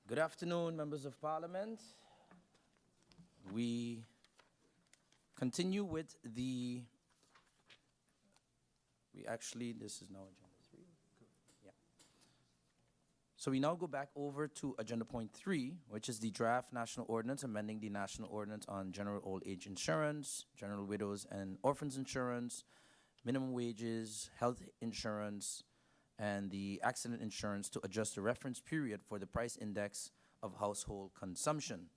Good afternoon, members of parliament. We continue with this is now agenda 3. Yeah. So we now go back over to agenda point 3, which is the draft national ordinance amending the national ordinance on general old age insurance, general widows and orphans insurance, minimum wages, health insurance, and the accident insurance to adjust the reference period for the price index of household consumption.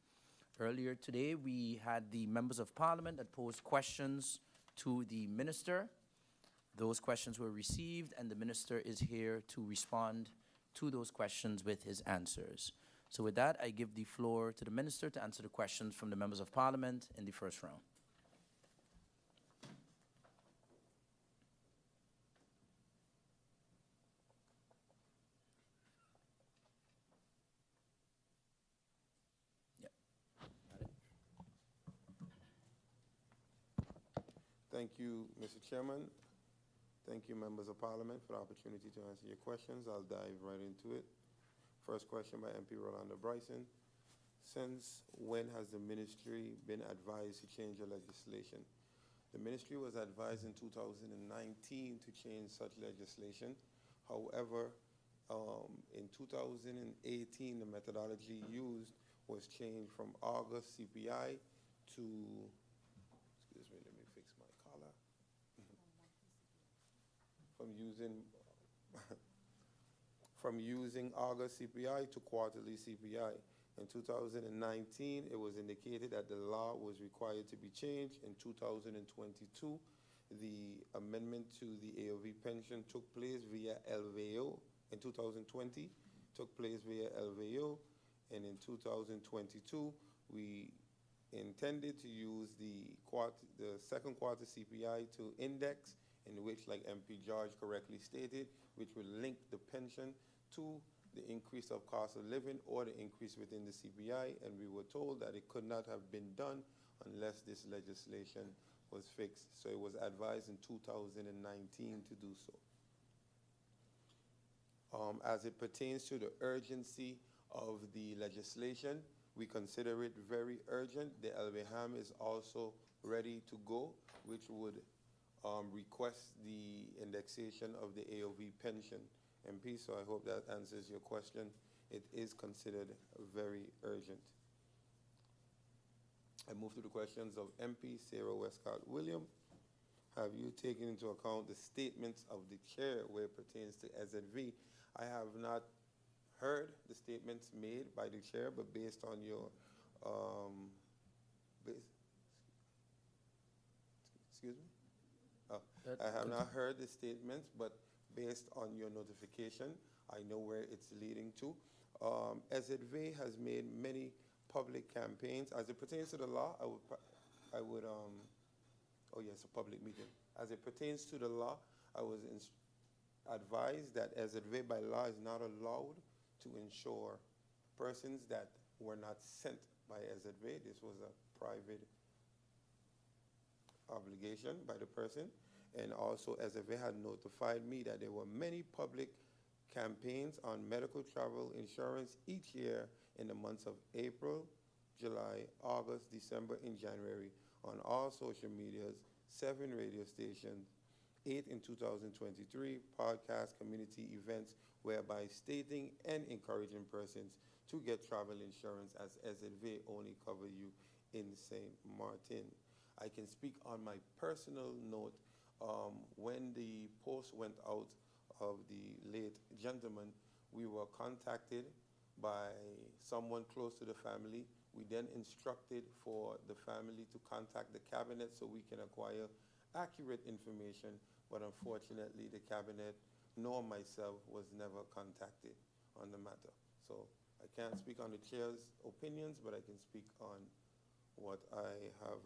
Earlier today, we had the members of parliament that posed questions to the minister. Those questions were received, and the minister is here to respond to those questions with his answers. So with that, I give the floor to the minister to answer the questions from the members of parliament in the first round. Thank you, Mr. Chairman. Thank you, members of parliament, for the opportunity to answer your questions. I'll dive right into it. First question by MP Rolando Bryson. Since when has the ministry been advised to change the legislation? The ministry was advised in 2019 to change such legislation. However, in 2018, the methodology used was changed from August CPI to, excuse me, let me fix my collar. From using August CPI to quarterly CPI. In 2019, it was indicated that the law was required to be changed. In 2022, the amendment to the AOV pension took place via LVO. In 2020, took place via LVO. And in 2022, we intended to use the second quarter CPI to index, in which, like MP George correctly stated, which will link the pension to the increase of cost of living or the increase within the CPI, and we were told that it could not have been done unless this legislation was fixed. So it was advised in 2019 to do so. As it pertains to the urgency of the legislation, we consider it very urgent. The LVHAM is also ready to go, which would request the indexation of the AOV pension, MP, so I hope that answers your question. It is considered very urgent. I move to the questions of MP Sarah Westcott William. Have you taken into account the statements of the chair where it pertains to SZV? I have not heard the statements made by the chair, but based on your, excuse me? Oh, I have not heard the statements, but based on your notification, I know where it's leading to. SZV has made many public campaigns. As it pertains to the law, I would oh yes, a public meeting. As it pertains to the law, I was advised that SZV by law is not allowed to insure persons that were not sent by SZV. This was a private obligation by the person. And also, SZV had notified me that there were many public campaigns on medical travel insurance each year in the months of April, July, August, December, and January on all social medias, 7 radio stations, 8 in 2023 podcast community events, whereby stating and encouraging persons to get travel insurance as SZV only cover you in St. Maarten. I can speak on my personal note. When the post went out of the late gentleman, we were contacted by someone close to the family. We then instructed for the family to contact the cabinet so we can acquire accurate information, but unfortunately the cabinet nor myself was never contacted on the matter. So I can't speak on the chair's opinions, but I can speak on what I have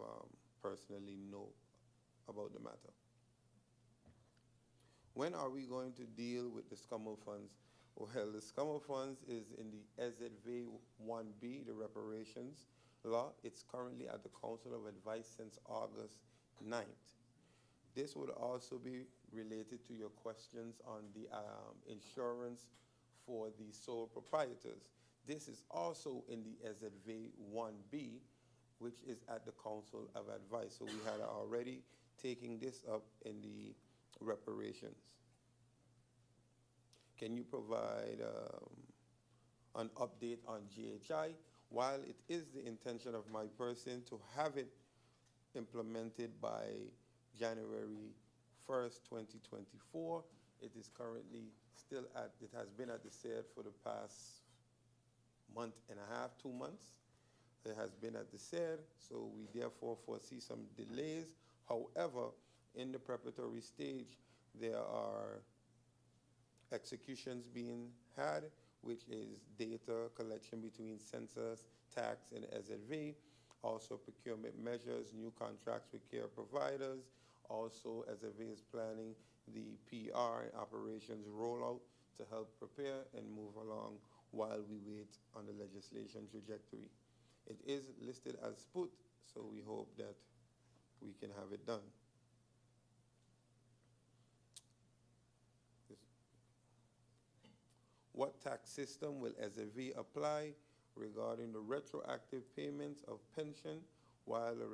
personally know about the matter. When are we going to deal with the SCUMO funds? Well, the SCUMO funds is in the SZV 1B, the reparations law. It's currently at the Council of Advice since August 9th. This would also be related to your questions on the insurance for the sole proprietors. This is also in the SZV 1B, which is at the Council of Advice. So we had already taken this up in the reparations. Can you provide an update on GHI? While it is the intention of my person to have it implemented by January 1st, 2024, it is currently still it has been at the SED for the past month and a half, 2 months. It has been at the SED, so we therefore foresee some delays. However, in the preparatory stage, there are executions being had, which is data collection between census, tax, and SZV, also procurement measures, new contracts with care providers. Also, SZV is planning the PR and operations rollout to help prepare and move along while we wait on the legislation trajectory. It is listed as put, so we hope that we can have it done. What tax system will SZV apply regarding the retroactive payments of pension while the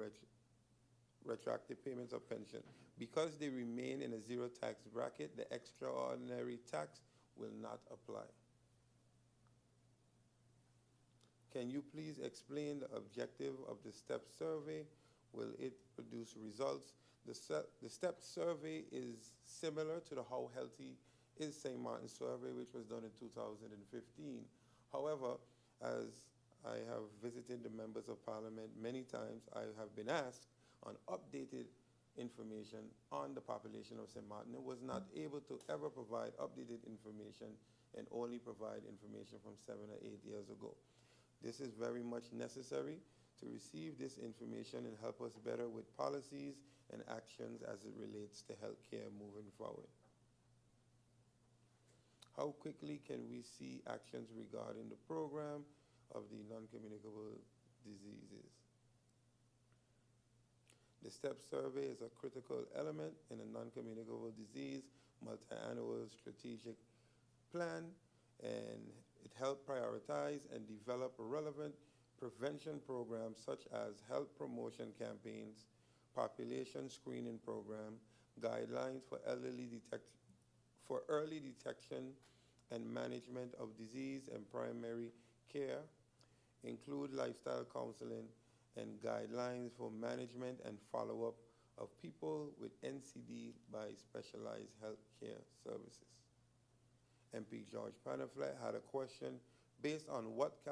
retroactive payments of pension? Because they remain in a zero tax bracket, the extraordinary tax will not apply. Can you please explain the objective of the STEP survey? Will it produce results? The STEP survey is similar to the How Healthy is St. Maarten survey, which was done in 2015. However, as I have visited the members of parliament many times, I have been asked on updated information on the population of St. Maarten. It was not able to ever provide updated information and only provide information from 7 or 8 years ago. This is very much necessary to receive this information and help us better with policies and actions as it relates to healthcare moving forward. How quickly can we see actions regarding the program of the non-communicable diseases? The STEP survey is a critical element in a non-communicable disease multi-annual strategic plan, and it helped prioritize and develop relevant prevention programs such as health promotion campaigns, population screening program, guidelines for early detection and management of disease and primary care, include lifestyle counseling, and guidelines for management and follow-up of people with NCD by specialized healthcare services. MP George Panaflet had a question based on what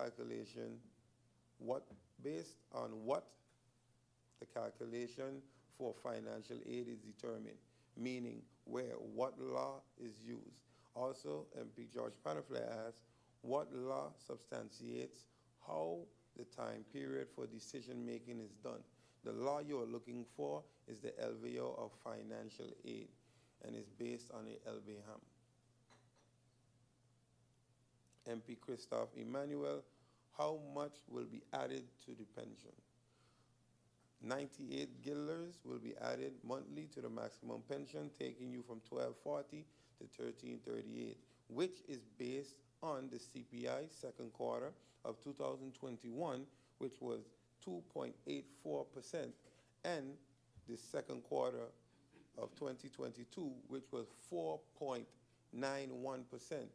the calculation for financial aid is determined, meaning where what law is used. Also, MP George Panaflet asked what law substantiates how the time period for decision making is done. The law you are looking for is the LVO of financial aid and is based on the LBHAM. MP Christophe Emmanuel, how much will be added to the pension? 98 guilders will be added monthly to the maximum pension, taking you from 1240 to 1338, which is based on the CPI second quarter of 2021, which was 2.84%, and the second quarter of 2022, which was 4.91%,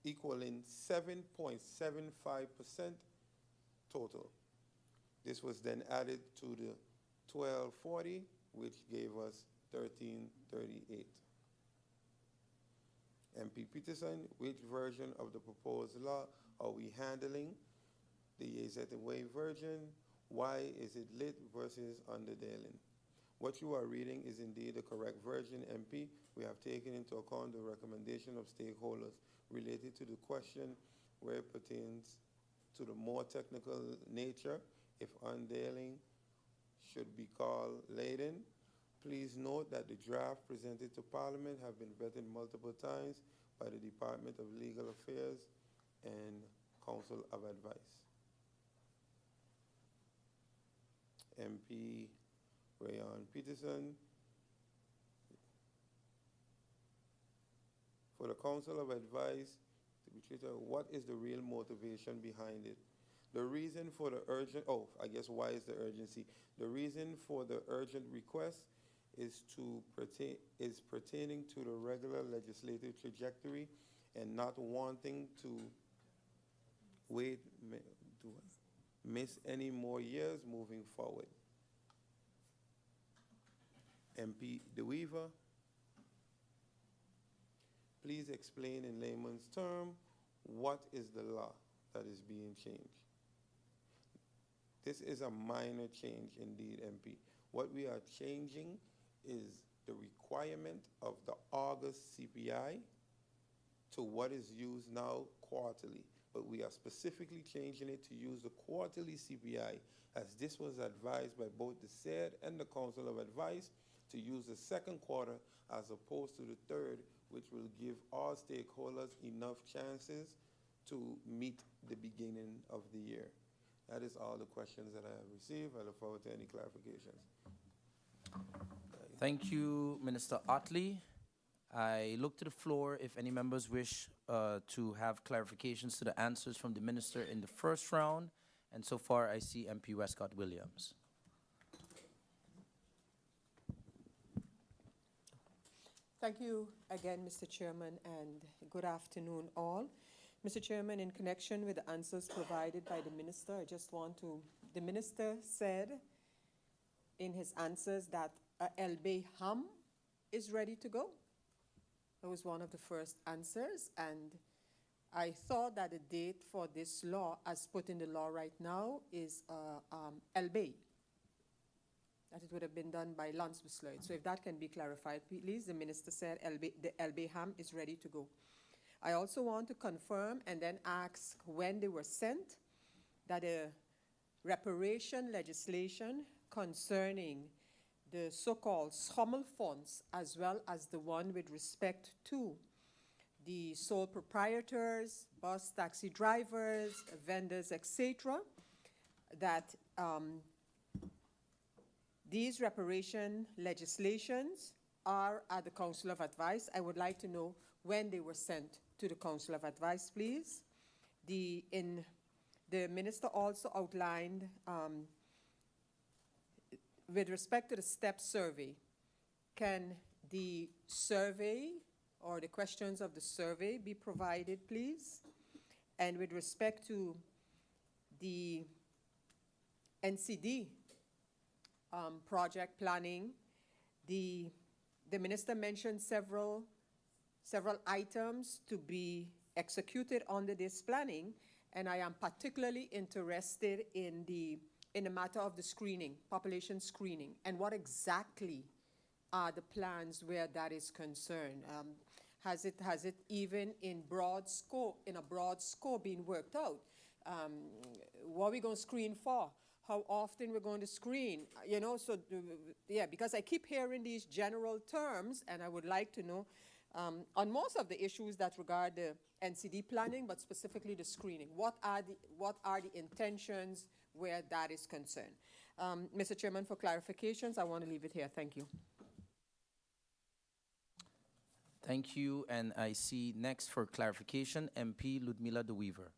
equaling 7.75% total. This was then added to the 1240, which gave us 1338. MP Peterson, which version of the proposed law are we handling? The Yezetaway version. Why is it lit versus underdealing? What you are reading is indeed the correct version, MP. We have taken into account the recommendation of stakeholders related to the question where it pertains to the more technical nature, if undealing should be called laden. Please note that the draft presented to Parliament have been vetted multiple times by the Department of Legal Affairs and Council of Advice. MP Rayon Peterson. For the Council of Advice, to be treated, what is the real motivation behind it? The reason for the urgent, oh, I guess why is the urgency? The reason for the urgent request is pertaining to the regular legislative trajectory and not wanting to miss any more years moving forward. MP DeWeaver, please explain in layman's term what is the law that is being changed. This is a minor change indeed, MP. What we are changing is the requirement of the August CPI to what is used now quarterly. But we are specifically changing it to use the quarterly CPI, as this was advised by both the SED and the Council of Advice, to use the second quarter as opposed to the third, which will give all stakeholders enough chances to meet the beginning of the year. That is all the questions that I have received. I look forward to any clarifications. Thank you, Minister Otley. I look to the floor if any members wish to have clarifications to the answers from the minister in the first round. And so far, I see MP Westcott Williams. Thank you again, Mr. Chairman, and good afternoon all. Mr. Chairman, in connection with the answers provided by the minister, I just want to, the minister said in his answers that LB Ham is ready to go. That was one of the first answers, and I thought that the date for this law, as put in the law right now, is LB. That it would have been done by Landsverordening. So if that can be clarified, please. The minister said the LB Ham is ready to go. I also want to confirm and then ask when they were sent that a reparation legislation concerning the so-called schommel funds, as well as the one with respect to the sole proprietors, bus, taxi drivers, vendors, etc., that these reparation legislations are at the Council of Advice. I would like to know when they were sent to the Council of Advice, please. The minister also outlined, with respect to the STEP survey, can the survey or the questions of the survey be provided, please? And with respect to the NCD project planning, the minister mentioned several items to be executed under this planning, and I am particularly interested in the matter of the screening, population screening, and what exactly are the plans where that is concerned. Has it even in a broad scope been worked out? What are we going to screen for? How often we're going to screen? You know, so yeah, because I keep hearing these general terms, and I would like to know on most of the issues that regard the NCD planning, but specifically the screening. What are the intentions where that is concerned? Mr. Chairman, for clarifications, I want to leave it here. Thank you. Thank you, and I see next for clarification, MP Ludmila De Weaver.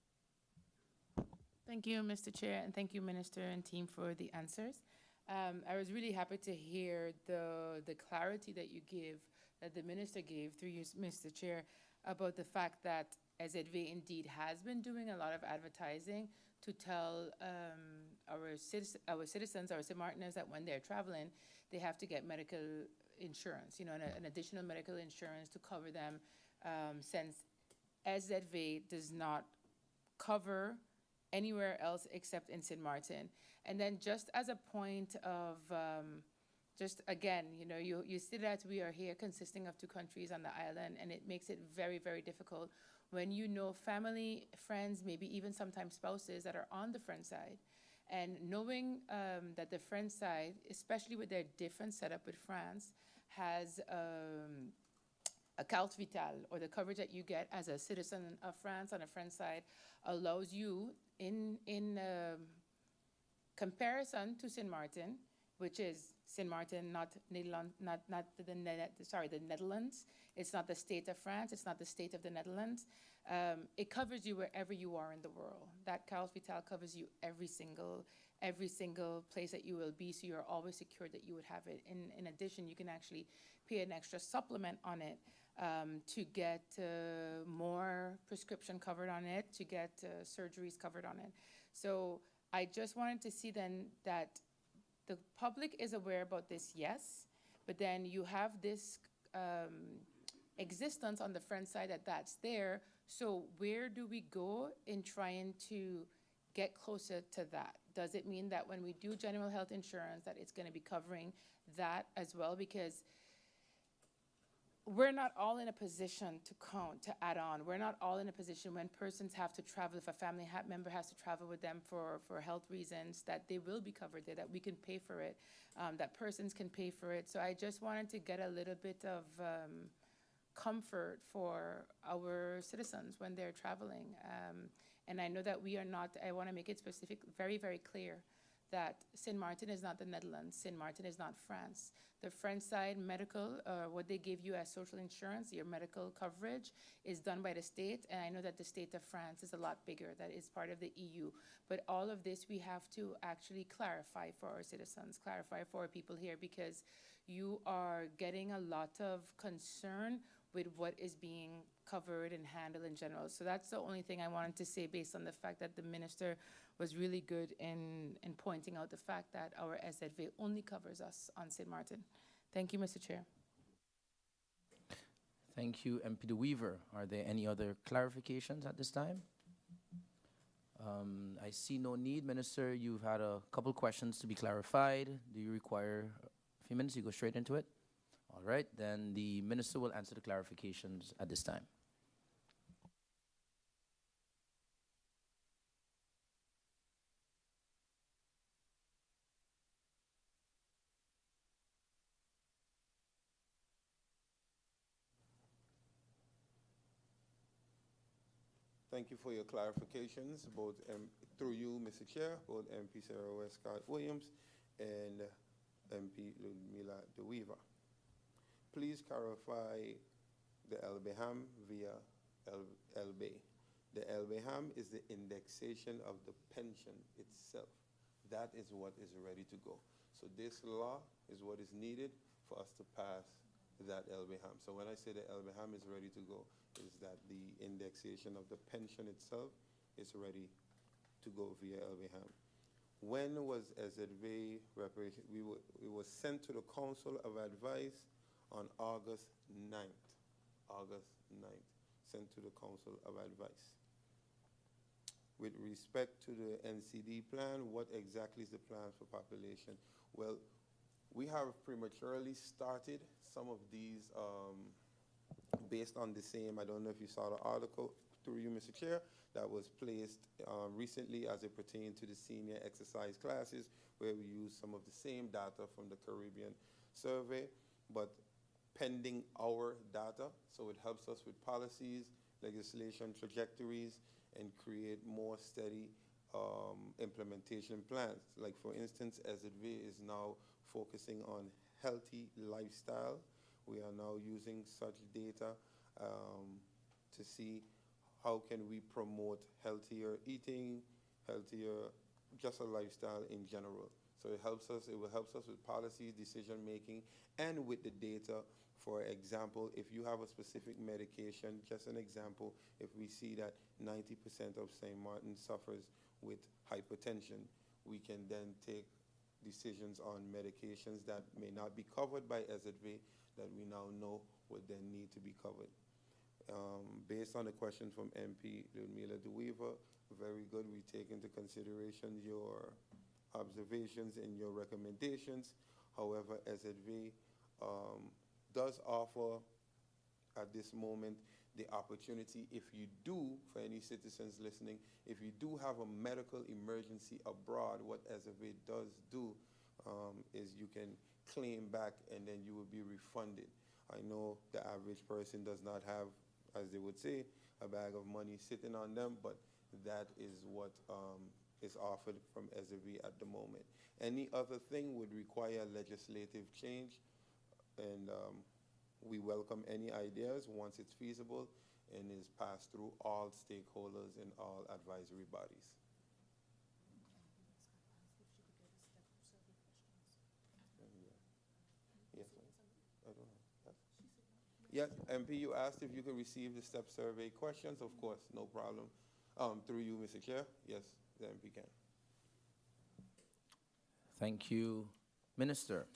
Thank you, Mr. Chair, and thank you, Minister and team, for the answers. I was really happy to hear the clarity that you give, that the Minister gave through you, Mr. Chair, about the fact that SZV indeed has been doing a lot of advertising to tell our citizens, our Sint Maarteners, that when they're traveling, they have to get medical insurance, you know, an additional medical insurance to cover them, since SZV does not cover anywhere else except in Sint Maarten. And then just as a point of, just again, you know, you see that we are here consisting of 2 countries on the island, and it makes it very, very difficult when you know family, friends, maybe even sometimes spouses that are on the friend side. And knowing that the friend side, especially with their different setup with France, has a carte vitale, or the coverage that you get as a citizen of France on a friend side, allows you in comparison to Sint Maarten, which is Sint Maarten, not Nederland, not the Netherlands. It's not the state of France. It's not the state of the Netherlands. It covers you wherever you are in the world. That Carlos Vital covers you every single place that you will be, so you're always secure that you would have it. In addition, you can actually pay an extra supplement on it to get more prescription covered on it, to get surgeries covered on it. So I just wanted to see then that the public is aware about this, yes, but then you have this existence on the front side that's there. So where do we go in trying to get closer to that? Does it mean that when we do general health insurance that it's going to be covering that as well? Because we're not all in a position to count, to add on. We're not all in a position when persons have to travel, if a family member has to travel with them for health reasons, that they will be covered there, that we can pay for it, that persons can pay for it. So I just wanted to get a little bit of comfort for our citizens when they're traveling. And I know that we are not, I want to make it specific, very, very clear that Sint Maarten is not the Netherlands. Sint Maarten is not France. The French side medical, what they give you as social insurance, your medical coverage, is done by the state. And I know that the state of France is a lot bigger, that is part of the EU. But all of this we have to actually clarify for our citizens, clarify for our people here, because you are getting a lot of concern with what is being covered and handled in general. So that's the only thing I wanted to say, based on the fact that the minister was really good in pointing out the fact that our SZV only covers us on Sint Maarten. Thank you, Mr. Chair. Thank you, MP De Wever. Are there any other clarifications at this time? I see no need. Minister, you've had a couple questions to be clarified. Do you require a few minutes? You go straight into it? All right, then the minister will answer the clarifications at this time. Thank you for your clarifications, both through you, Mr. Chair, both MP Sarah Westcott Williams and MP Ludmila De Wever. Please clarify the LBHAM via LB. The LBHAM is the indexation of the pension itself. That is what is ready to go. So this law is what is needed for us to pass that LBHAM. So when I say the LBHAM is ready to go, is that the indexation of the pension itself is ready to go via LBHAM. When was SZV reparation? It was sent to the Council of Advice on August 9th. August 9th, sent to the Council of Advice. With respect to the NCD plan, what exactly is the plan for population? Well, we have prematurely started some of these based on the same, I don't know if you saw the article through you, Mr. Chair, that was placed recently as it pertained to the senior exercise classes, where we use some of the same data from the Caribbean survey, but pending our data, so it helps us with policies, legislation, trajectories, and create more steady implementation plans. Like for instance, SZV is now focusing on healthy lifestyle. We are now using such data to see how can we promote healthier eating, healthier, just a lifestyle in general. So it helps us, it will help us with policies, decision making, and with the data. For example, if you have a specific medication, just an example, if we see that 90% of St. Maarten suffers with hypertension, we can then take decisions on medications that may not be covered by SZV that we now know would then need to be covered. Based on the question from MP Ludmila De Wever, very good. We take into consideration your observations and your recommendations. However, SZV does offer at this moment the opportunity, if you do, for any citizens listening, if you do have a medical emergency abroad, what SZV does do is you can claim back and then you will be refunded. I know the average person does not have, as they would say, a bag of money sitting on them, but that is what is offered from SAV at the moment. Any other thing would require legislative change, and we welcome any ideas once it's feasible and is passed through all stakeholders and all advisory bodies. Yes, I don't know. Yes, MP, you asked if you could receive the STEP survey questions. Of course, no problem. Through you, Mr. Chair. Yes, the MP can. Thank you, Minister.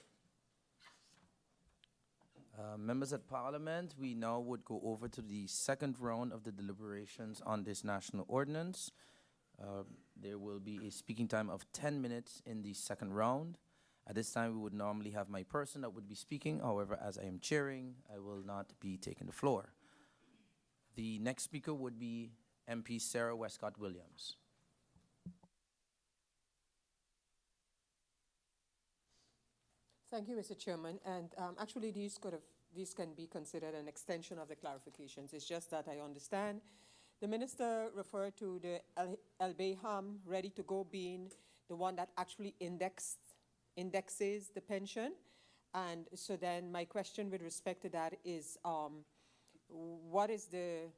Members of Parliament, we now would go over to the second round of the deliberations on this national ordinance. There will be a speaking time of 10 minutes in the second round. At this time, we would normally have my person that would be speaking. However, as I am chairing, I will not be taking the floor. The next speaker would be MP Sarah Westcott Williams. Thank you, Mr. Chairman. And actually, these can be considered an extension of the clarifications. It's just that I understand the minister referred to the LBHAM ready to go being the one that actually indexes the pension. And so then my question with respect to that is, what is the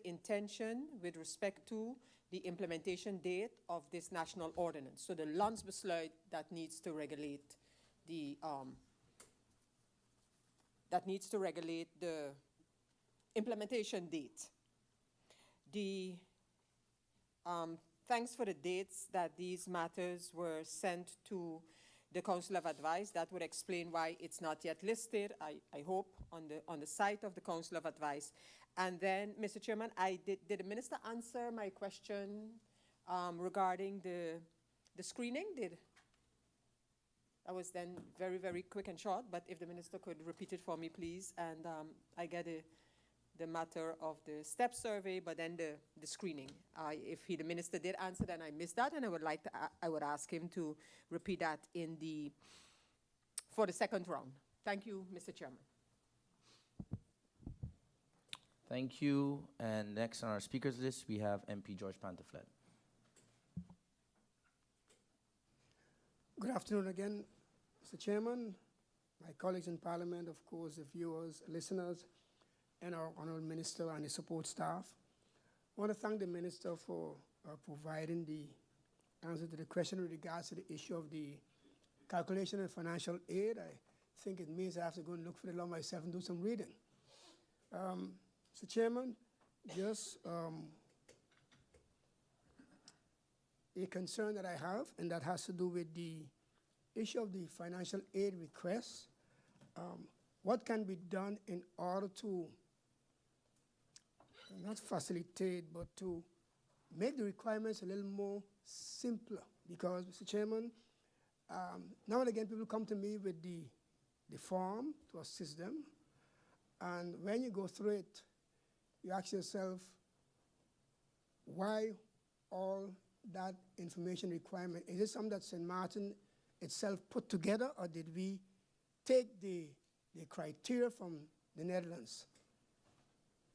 intention with respect to the implementation date of this national ordinance? So the Landsverordening that needs to regulate the implementation date. Thanks for the dates that these matters were sent to the Council of Advice. That would explain why it's not yet listed, I hope, on the site of the Council of Advice. And then, Mr. Chairman, did the minister answer my question regarding the screening? That was then very, very quick and short, but if the minister could repeat it for me, please. And I get the matter of the STEP survey, but then the screening. If the minister did answer, then I missed that, and I would ask him to repeat that for the second round. Thank you, Mr. Chairman. Thank you. And next on our speakers list, we have MP George Pantaflet. Good afternoon again, Mr. Chairman, my colleagues in Parliament, of course, the viewers, listeners, and our Honourable Minister and his support staff. I want to thank the Minister for providing the answer to the question with regards to the issue of the calculation of financial aid. I think it means I have to go and look for the law myself and do some reading. Mr. Chairman, just a concern that I have, and that has to do with the issue of the financial aid requests. What can be done in order to not facilitate, but to make the requirements a little more simpler? Because, Mr. Chairman, now and again people come to me with the form to assist them, and when you go through it, you ask yourself, why all that information requirement? Is it something that Sint Maarten itself put together, or did we take the criteria from the Netherlands?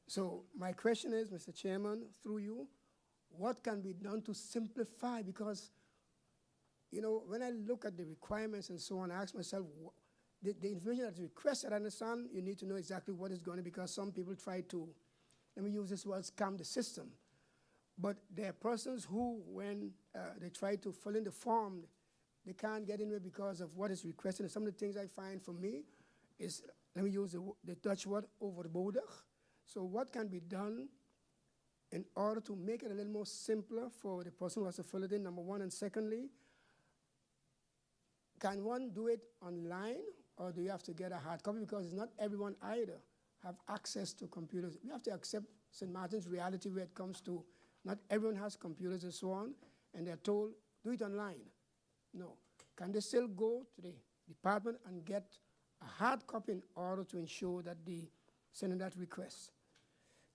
So my question is, Mr. Chairman, through you, what can be done to simplify? Because, you know, when I look at the requirements and so on, I ask myself, the information that's requested, I understand you need to know exactly what is going to, because some people try to, let me use this word, scam the system. But there are persons who, when they try to fill in the form, they can't get in there because of what is requested. And some of the things I find for me is, let me use the Dutch word, overbodig. So what can be done in order to make it a little more simpler for the person who has to fill it in, number one? And secondly, can one do it online, or do you have to get a hard copy? Because it's not everyone either have access to computers. We have to accept Sint Maarten's reality where it comes to not everyone has computers and so on, and they're told, do it online. No. Can they still go to the department and get a hard copy in order to ensure that they send in that request?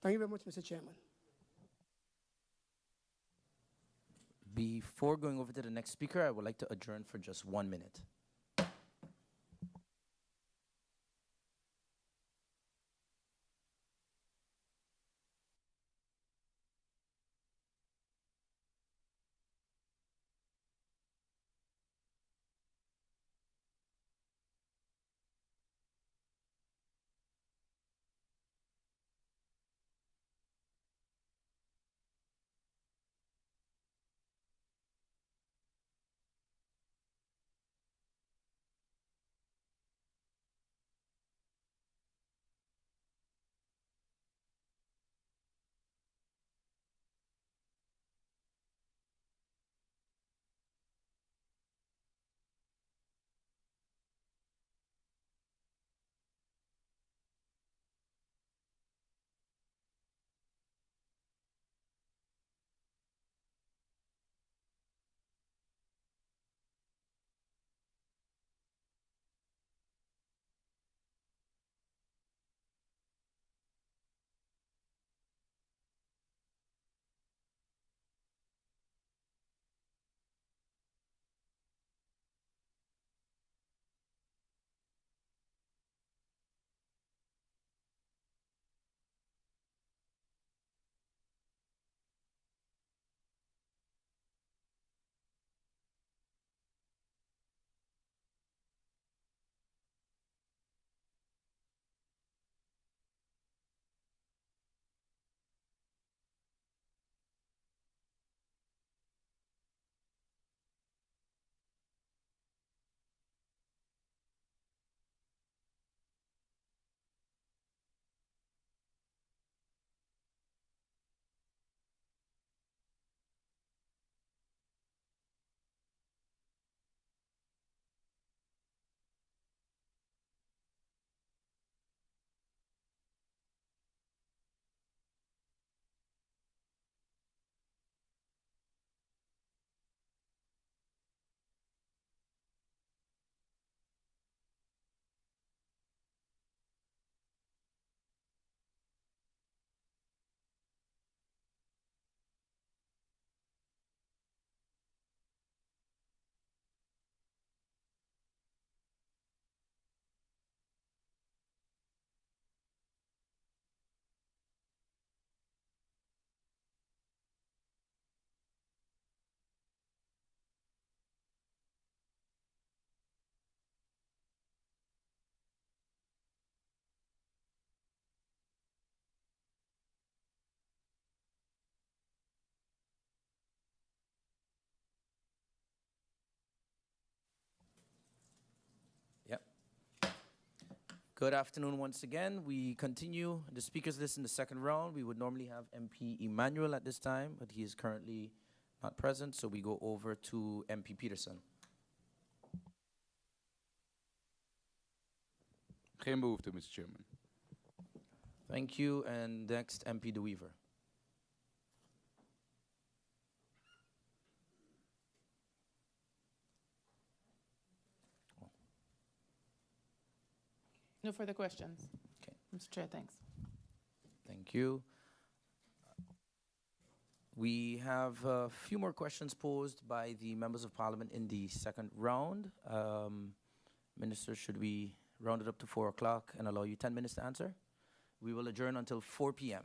Thank you very much, Mr. Chairman. Before going over to the next speaker, I would like to adjourn for just 1 minute. Good afternoon once again. We continue the speakers list in the second round. We would normally have MP Emmanuel at this time, but he is currently not present, so we go over to MP Peterson. Geen behoefte, Mr. Chairman. Thank you. And next, MP De Wever. No further questions. Okay. Mr. Chair, thanks. Thank you. We have a few more questions posed by the members of parliament in the second round. Minister, should we round it up to 4 o'clock and allow you 10 minutes to answer? We will adjourn until 4 p.m.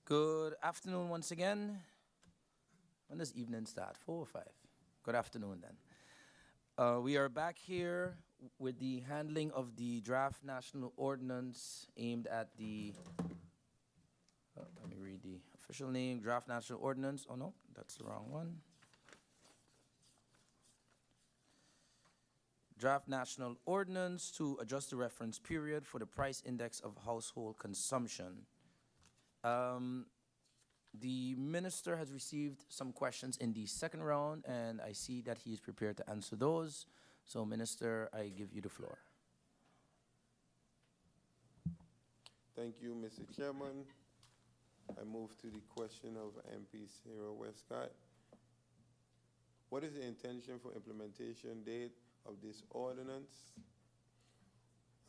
Good afternoon once again. When does evening start? 4 or 5? Good afternoon then. We are back here with the handling of the draft national ordinance aimed at the, let me read the official name, draft national ordinance. Oh no, that's the wrong one. Draft national ordinance to adjust the reference period for the price index of household consumption. The minister has received some questions in the second round, and I see that he is prepared to answer those. So, Minister, I give you the floor. Thank you, Mr. Chairman. I move to the question of MP Sarah Westcott. What is the intention for implementation date of this ordinance?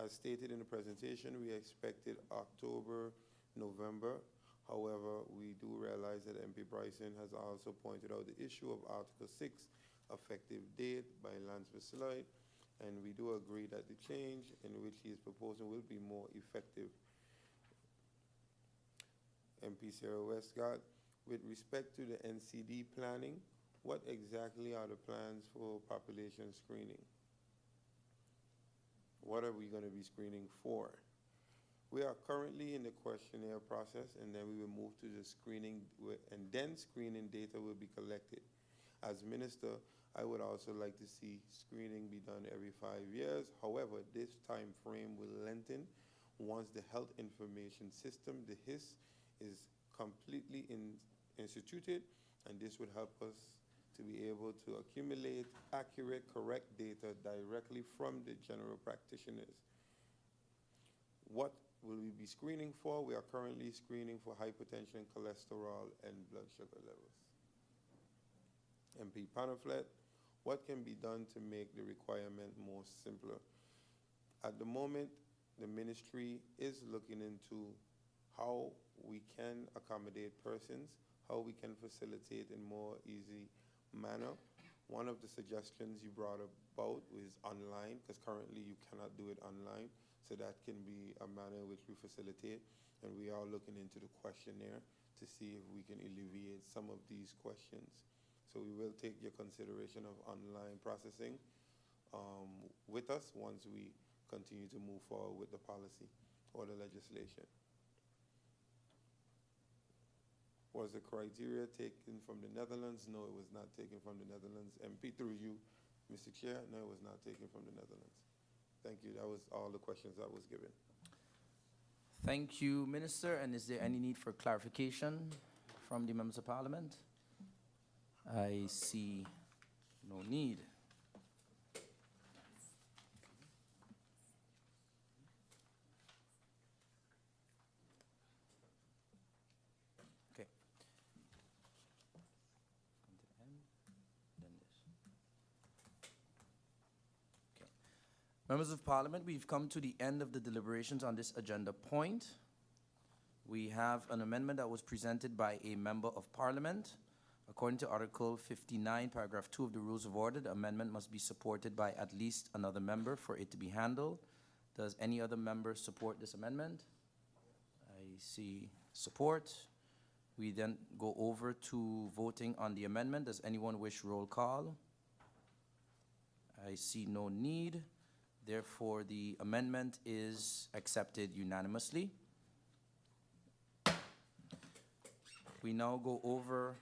As stated in the presentation, we expected October, November. However, we do realize that MP Bryson has also pointed out the issue of Article 6, effective date by Landsverordening, and we do agree that the change in which he is proposing will be more effective. MP Sarah Westcott, with respect to the NCD planning, what exactly are the plans for population screening? What are we going to be screening for? We are currently in the questionnaire process, and then we will move to the screening, and then screening data will be collected. As minister, I would also like to see screening be done every 5 years. However, this time frame will lengthen once the health information system, the HIS, is completely instituted, and this would help us to be able to accumulate accurate, correct data directly from the general practitioners. What will we be screening for? We are currently screening for hypertension, cholesterol, and blood sugar levels. MP Panaflet, what can be done to make the requirement more simpler? At the moment, the ministry is looking into how we can accommodate persons, how we can facilitate in more easy manner. One of the suggestions you brought about is online, because currently you cannot do it online. So that can be a manner in which we facilitate, and we are looking into the questionnaire to see if we can alleviate some of these questions. So we will take your consideration of online processing with us once we continue to move forward with the policy or the legislation. Was the criteria taken from the Netherlands? No, it was not taken from the Netherlands. MP, through you, Mr. Chair, no, it was not taken from the Netherlands. Thank you. That was all the questions that was given. Thank you, Minister. And is there any need for clarification from the members of Parliament? I see no need. Okay. Members of Parliament, we've come to the end of the deliberations on this agenda point. We have an amendment that was presented by a member of Parliament. According to Article 59, Paragraph 2 of the Rules of Order, the amendment must be supported by at least another member for it to be handled. Does any other member support this amendment? I see support. We then go over to voting on the amendment. Does anyone wish roll call? I see no need. Therefore, the amendment is accepted unanimously. We now go over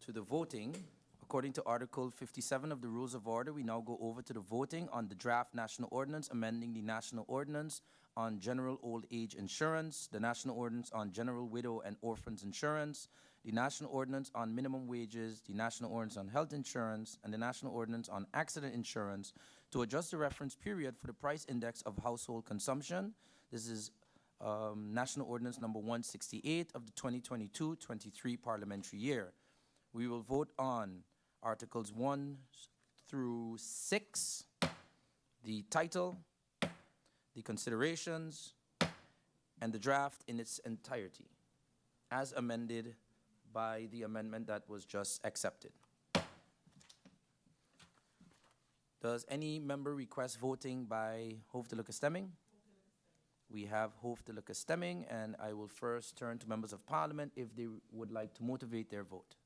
to the voting. According to Article 57 of the Rules of Order, we now go over to the voting on the draft national ordinance amending the national ordinance on general old age insurance, the national ordinance on general widow and orphans insurance, the national ordinance on minimum wages, the national ordinance on health insurance, and the national ordinance on accident insurance to adjust the reference period for the price index of household consumption. This is National Ordinance number 168 of the 2022-23 parliamentary year. We will vote on Articles 1 through 6, the title, the considerations, and the draft in its entirety, as amended by the amendment that was just accepted. Does any member request voting by hoofdelijke stemming? We have hoofdelijke stemming, and I will first turn to members of parliament if they would like to motivate their vote.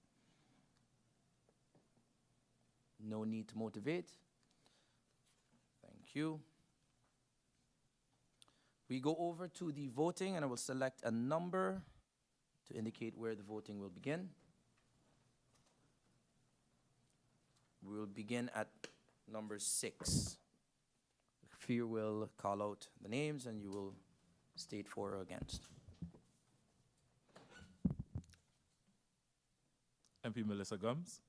No need to motivate. Thank you. We go over to the voting, and I will select a number to indicate where the voting will begin. We will begin at number 6. Fear will call out the names, and you will state for or against. MP Melissa Gums.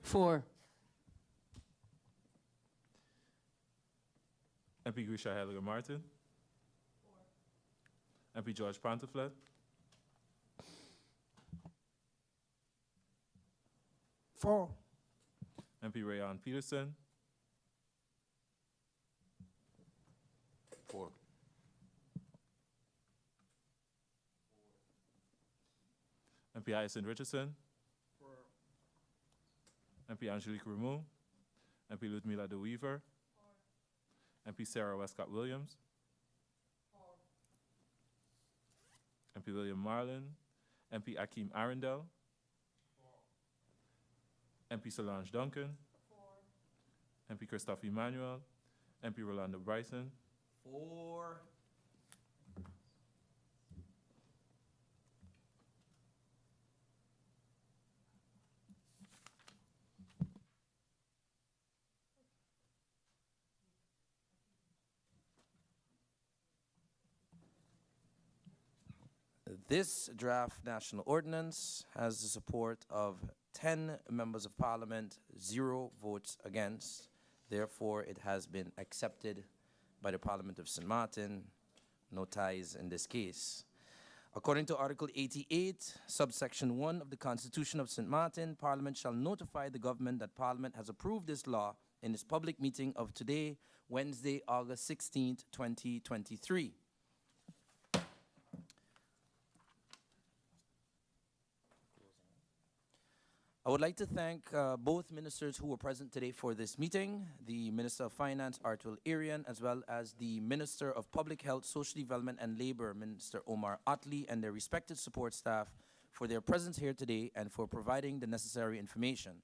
For. MP Grisha Heiliger Martin. MP George Pantaflet. For. MP Rayan Peterson. For. MP Hyacinth Richardson. MP Angelique Rameau. MP Ludmila De Weaver. MP Sarah Westcott Williams. MP William Marlin. MP Akeem Arundel. MP Solange Duncan. MP Christophe Emmanuel. MP Rolando Bryson. For. This draft national ordinance has the support of 10 members of parliament, 0 votes against. Therefore, it has been accepted by the Parliament of Sint Maarten. No ties in this case. According to Article 88, subsection 1 of the Constitution of Sint Maarten, Parliament shall notify the government that Parliament has approved this law in its public meeting of today, Wednesday, August 16th, 2023. I would like to thank both ministers who were present today for this meeting, the Minister of Finance, Artwell Arian, as well as the Minister of Public Health, Social Development and Labor, Minister Omar Otley, and their respective support staff for their presence here today and for providing the necessary information.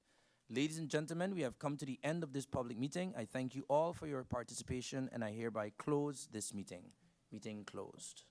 Ladies and gentlemen, we have come to the end of this public meeting. I thank you all for your participation, and I hereby close this meeting. Meeting closed.